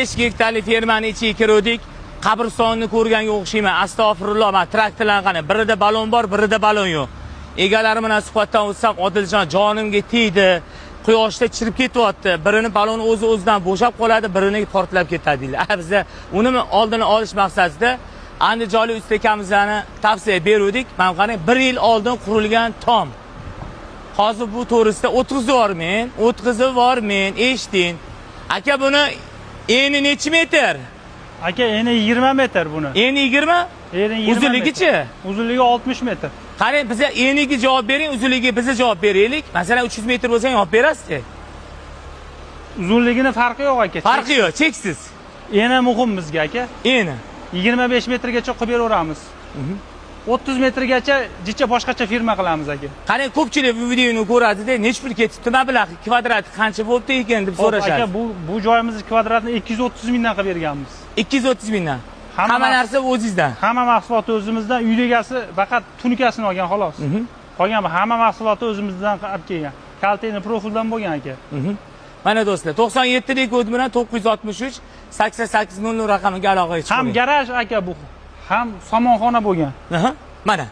5 gektarlik fermani ichiga kirdik. Qabristonni ko'rganga o'xshayman. Astag'firulloh, men traktorlar qani, birida balon bor, birida balon yo'q. Egalari bilan suhbatdan o'tsam, Odiljon jonimga tegdi. Quyoshda chirib ketyapti. Birini baloni o'zidan bo'shab qoladi, birini portlab ketadi deydi. Bizda uni oldini olish maqsadida Andijonlik ustakamizlarni tavsiya berdik. Men qarang, 1 yil oldin qurilgan tom. Hozir bu to'g'risida o'tkazvormen, eshiting. Aka, buni eni necha metr? Aka, eni 20 metr buni. Eni 20? Eni 20. Uzunligichi? Uzunligi 60 metr. Qarang, biza eniga javob bering, uzunligiga biza javob beraylik. Masalan, 300 metr bo'lsa, olib berasiz. Uzunligini farqi yo'q aka. Farqi yo'q, cheksiz. Eni muhim bizga aka. Eni 25 metrgacha qilib beraveramiz. 30 metrgacha jicha boshqacha firma qilamiz aka. Qarang, ko'pchilik bu videoni ko'radi-da, nech pul ketibdi, nima biladi, kvadrat qancha bo'libdi ekan deb so'rashadi. Aka, bu joyimizni kvadratini 230 mingdan qilib berganmiz. 230 mingdan. Hamma narsa o'zingizdan. Hamma mahsulot o'zimizdan, uy egasi faqat tunikasini olgan xolos. Qolgan hamma mahsuloti o'zimizdan olib kelgan. Kalteni profildan bo'lgan aka. Mana do'stlar, 97lik kod bilan 963 8800 raqamiga aloqa chiqing. Ham garaj aka bu, ham somonxona bo'lgan. Mana